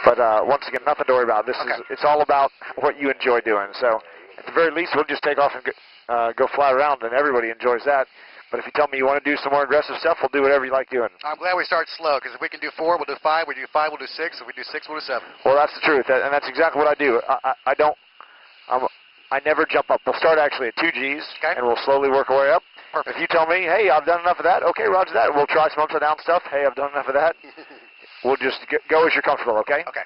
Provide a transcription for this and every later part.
But once again, nothing to worry about. It's all about what you enjoy doing. So at the very least, we'll just take off and go fly around, and everybody enjoys that. But if you tell me you want to do some more aggressive stuff, we'll do whatever you like doing. I'm glad we start slow, because if we can do 4, we'll do 5. We do 5, we'll do 6. If we do 6, we'll do 7. Well, that's the truth, and that's exactly what I do. I never jump up. We'll start actually at 2 Gs, and we'll slowly work our way up. Perfect. If you tell me, hey, I've done enough of that, okay, roger that. We'll try some upside down stuff. Hey, I've done enough of that. We'll just go as you're comfortable, okay? Okay.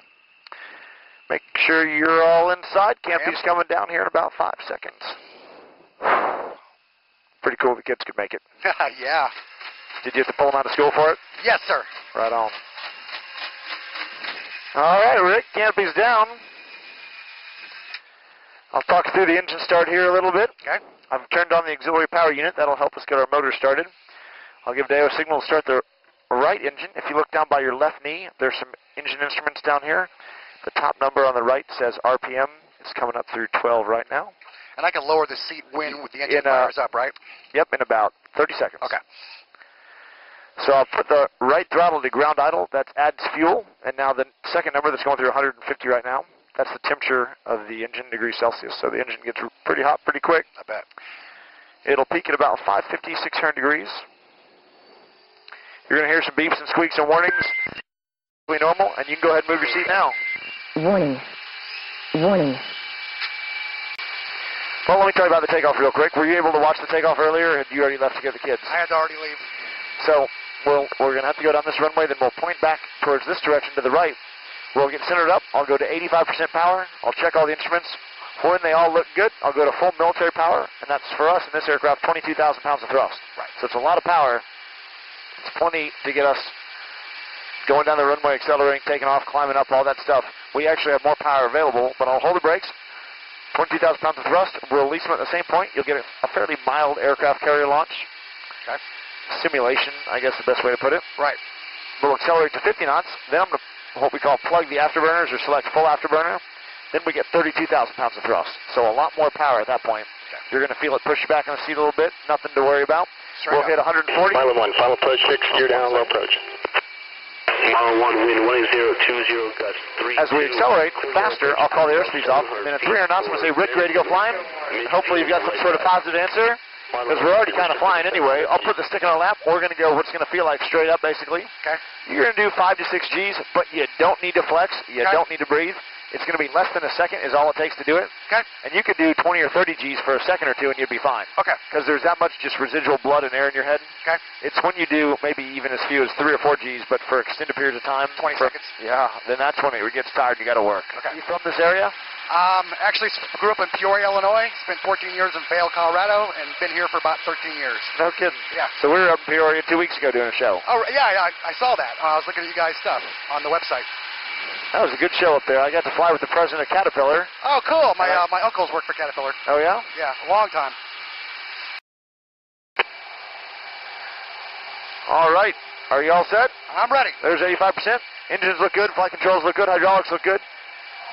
Make sure you're all inside. Campy's coming down here in about 5 seconds. Pretty cool the kids could make it. Yeah. Did you have to pull them out of school for it? Yes, sir. Right on. All right, Rick, Campy's down. I'll talk through the engine start here a little bit. Okay. I've turned on the auxiliary power unit. That'll help us get our motor started. I'll give Deo a signal to start the right engine. If you look down by your left knee, there's some engine instruments down here. The top number on the right says RPM. It's coming up through 12 right now. And I can lower the seat when the engine fires up, right? Yep, in about 30 seconds. Okay. So I'll put the right throttle to ground idle. That adds fuel. And now the second number that's going through 150 right now, that's the temperature of the engine, degrees Celsius. So the engine gets pretty hot pretty quick. I bet. It'll peak at about 550, 600 degrees. You're going to hear some beeps and squeaks and warnings. Normal, and you can go ahead and move your seat now. Warning. Warning. Well, let me tell you about the takeoff real quick. Were you able to watch the takeoff earlier, or had you already left to get the kids? I had to already leave. So we're going to have to go down this runway, then we'll point back towards this direction to the right. We'll get centered up. I'll go to 85% power. I'll check all the instruments. When they all look good, I'll go to full military power, and that's for us in this aircraft, 22,000 pounds of thrust. Right. So it's a lot of power. It's plenty to get us going down the runway, accelerating, taking off, climbing up, all that stuff. We actually have more power available, but I'll hold the brakes. 22,000 pounds of thrust. We'll release them at the same point. You'll get a fairly mild aircraft carrier launch. Okay. Simulation, I guess the best way to put it. Right. We'll accelerate to 50 knots. Then I'm going to, what we call, plug the afterburners or select full afterburner. Then we get 32,000 pounds of thrust. So a lot more power at that point. Okay. You're going to feel it push you back in the seat a little bit. Nothing to worry about. We'll hit 140. Pilot 1, final approach 6, gear down, low approach. Mile 1, wind 1020, guts 3. As we accelerate faster, I'll call the airspeeds off. Then at 300 knots, I'm going to say, Rick, ready to go flying? And hopefully you've got some sort of positive answer, because we're already kind of flying anyway. I'll put the stick on our lap. We're going to go what's going to feel like straight up, basically. Okay. You're going to do 5 to 6 Gs, but you don't need to flex. You don't need to breathe. It's going to be less than a second is all it takes to do it. Okay. And you could do 20 or 30 Gs for a second or two, and you'd be fine. Okay. Because there's that much just residual blood and air in your head. Okay. It's when you do maybe even as few as 3 or 4 Gs, but for extended periods of time. 20 seconds. Yeah, then that's when it gets tired. You got to work. Okay. You from this area? Actually grew up in Peoria, Illinois. Spent 14 years in Vail, Colorado, and been here for about 13 years. No kidding. Yeah. So we were up in Peoria 2 weeks ago doing a show. Oh, yeah, I saw that. I was looking at you guys' stuff on the website. That was a good show up there. I got to fly with the president of Caterpillar. Oh, cool. My uncles worked for Caterpillar. Oh, yeah? Yeah, a long time. All right. Are you all set? I'm ready. There's 85%. Engines look good. Flight controls look good. Hydraulics look good.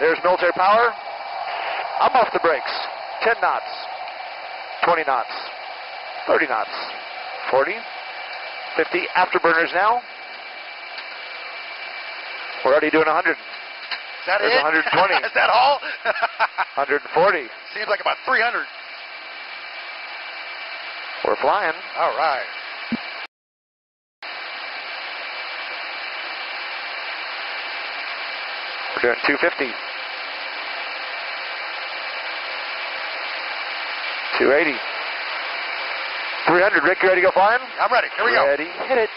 There's military power. I'm off the brakes. 10 knots. 20 knots. 30 knots. 40. 50. Afterburners now. We're already doing 100. Is that There's it? 120. Is that all? 140. Seems like about 300. We're flying. All right. We're doing 250. 280. 300. Rick, you ready to go flying? I'm ready. Here we go. Ready. Hit it.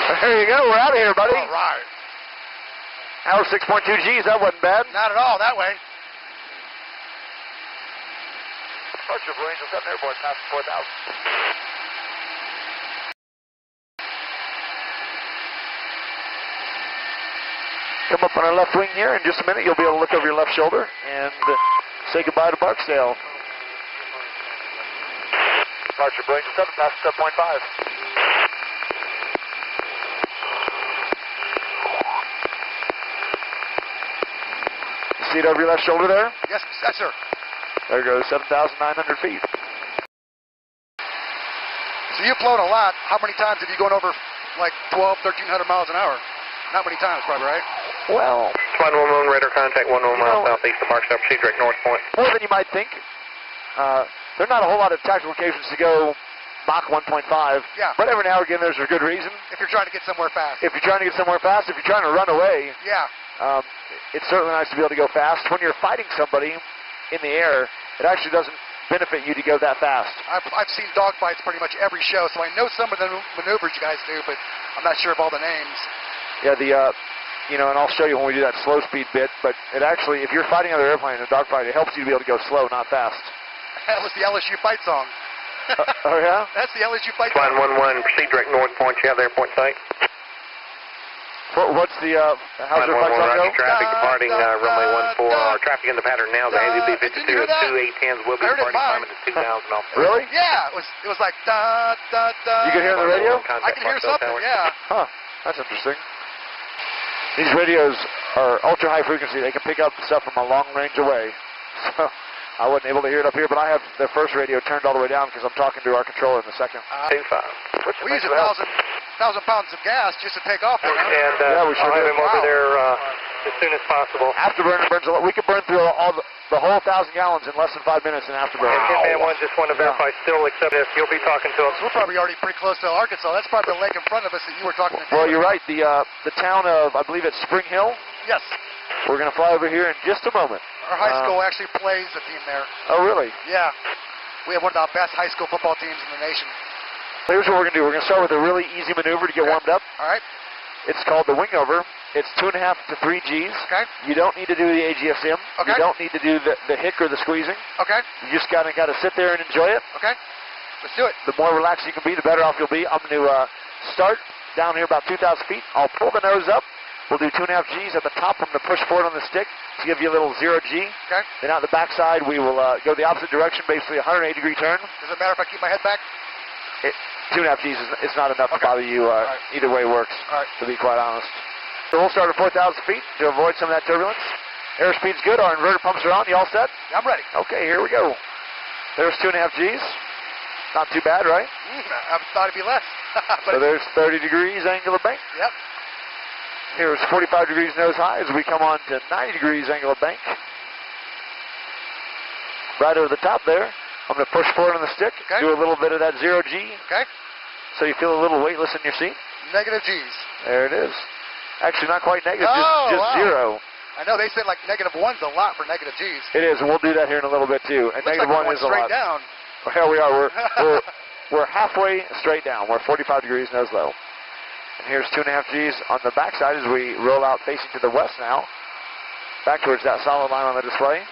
There you go. We're out of here, buddy. All right. Hour 6.2 Gs. That wasn't bad. Not at all that way. Departure for Angel 7 Airborne, past 4,000. Come up on our left wing here. In just a minute, you'll be able to look over your left shoulder and say goodbye to Barksdale. Departure for Angel 7, past 7.5. See it over your left shoulder there? Yes, sir. There goes 7,900 feet. So you've flown a lot. How many times have you gone over like 1,200, 1,300 miles an hour? Not many times, probably, right? Well, 111 radar contact, 1 mile southeast of Mark Stop, proceed direct north point. more than you might think. There are not a whole lot of tactical occasions to go Mach 1.5. Yeah. But every now and again, there's a good reason. If you're trying to get somewhere fast. If you're trying to get somewhere fast, if you're trying to run away, Yeah. it's certainly nice to be able to go fast. When you're fighting somebody in the air, it actually doesn't benefit you to go that fast. I've seen dogfights pretty much every show, so I know some of the maneuvers you guys do, but I'm not sure of all the names. Yeah, and I'll show you when we do that slow speed bit, but it actually, if you're fighting other airplane in a dogfight, it helps you to be able to go slow, not fast. That was the LSU fight song. Oh, yeah? That's the LSU fight song. 111, proceed direct north point. You have the airport sight. What's the, how's the fight song go? Traffic departing runway 14. Traffic in the pattern now. The AZB 52 at 2810s will be departing climbing to 2,000 off. Really? Yeah, it was like da da da. You can hear the radio? I can hear something. Yeah. Huh. That's interesting. These radios are ultra high frequency. They can pick up stuff from a long range away. So I wasn't able to hear it up here, but I have the first radio turned all the way down because I'm talking to our controller in the second. 25. We use 1,000 pounds of gas just to take off. And yeah, we sure I'll have do. him over there as soon as possible. Afterburner burns a lot. We could burn through the whole 1,000 gallons in less than 5 minutes in afterburner. Hitman 1 just want to verify still accept this. You'll be talking to him. We're probably already pretty close to Arkansas. That's probably the lake in front of us that you were talking to. Well, you're right. The town of, I believe it's Spring Hill. Yes. We're going to fly over here in just a moment. Our high school actually plays a team there. Oh, really? Yeah. We have one of the best high school football teams in the nation. Here's what we're going to do. We're going to start with a really easy maneuver to get warmed up. All right. It's called the wing over. It's 2.5 to 3 Gs. Okay. You don't need to do the AGSM. Okay. You don't need to do the hick or the squeezing. Okay. You just got to sit there and enjoy it. Okay. Let's do it. The more relaxed you can be, the better off you'll be. I'm going to start down here about 2,000 feet. I'll pull the nose up. We'll do 2.5 Gs at the top. I'm going to push forward on the stick to give you a little 0 G. Okay. Then out the backside, we will go the opposite direction, basically a 180-degree turn. Does it matter if I keep my head back? 2.5 Gs is not enough to bother you. Right. Either way works, to be quite honest. So we'll start at 4,000 feet to avoid some of that turbulence. Airspeed's good. Our inverter pumps are on. You all set? I'm ready. Okay, here we go. There's 2.5 Gs. Not too bad, right? I thought it'd be less. So there's 30 degrees angle of bank. Yep. Here's 45 degrees nose high as we come on to 90 degrees angle of bank. Right over the top there. I'm going to push forward on the stick. Okay. Do a little bit of that 0 G. Okay. So you feel a little weightless in your seat. Negative Gs. There it is. Actually, not quite negative, just wow. 0. I know they said like -1's a lot for negative Gs. It is, and we'll do that here in a little bit too. And Looks negative like 1 is a straight lot. down. Well, here we are. We're halfway straight down. We're 45 degrees nose low. And here's 2.5 Gs on the backside as we roll out facing to the west now. Back towards that solid line on the display.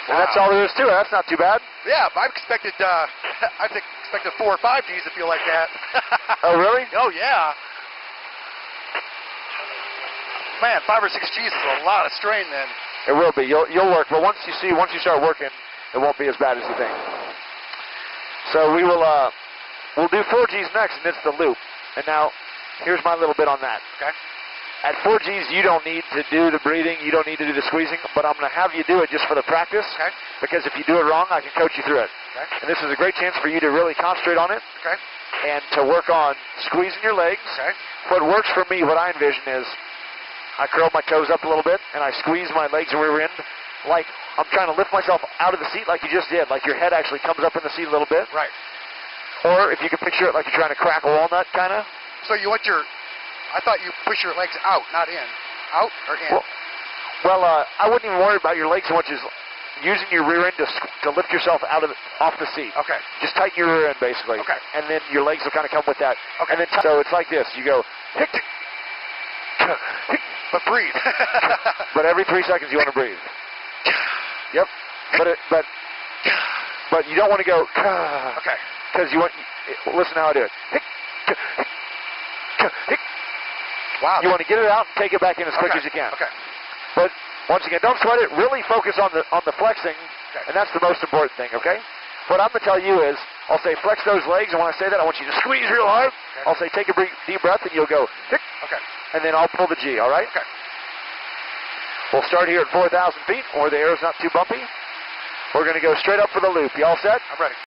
And that's all there is to it. That's not too bad. Yeah, I expected 4 or 5 Gs to feel like that. Oh, really? Oh, yeah. Man, 5 or 6 Gs is a lot of strain then. It will be. You'll work, but once you start working, it won't be as bad as you think. So we'll do 4 Gs next, and it's the loop. And now, here's my little bit on that. Okay. At 4 Gs, you don't need to do the breathing, you don't need to do the squeezing, but I'm going to have you do it just for the practice. Okay. Because if you do it wrong, I can coach you through it. Okay. And this is a great chance for you to really concentrate on it. Okay. And to work on squeezing your legs. Okay. What works for me, what I envision is, I curl my toes up a little bit, and I squeeze my legs and rear end like I'm trying to lift myself out of the seat like you just did, like your head actually comes up in the seat a little bit. Right. Or if you can picture it like you're trying to crack a walnut, kind of. So you want I thought you push your legs out, not in. Out or in? Well, I wouldn't even worry about your legs so much as using your rear end to lift yourself off the seat. Okay. Just tighten your rear end, basically. Okay. And then your legs will kind of come with that. Okay. And then so it's like this. You go, hick, tick, hick. But breathe. But every 3 seconds you want to breathe. Yep. But you don't want to go. Okay. Because you want. Listen how I do it. Hick, hick. Wow. You want to get it out and take it back in as quick as you can. Okay. But once again, don't sweat it. Really focus on the flexing, and that's the most important thing. Okay. What I'm going to tell you is, I'll say flex those legs, and when I say that, I want you to squeeze real hard. Okay. I'll say take a deep breath, and you'll go hick. Okay. And then I'll pull the G. All right. Okay. We'll start here at 4,000 feet, where the air is not too bumpy. We're going to go straight up for the loop. You all set? I'm ready.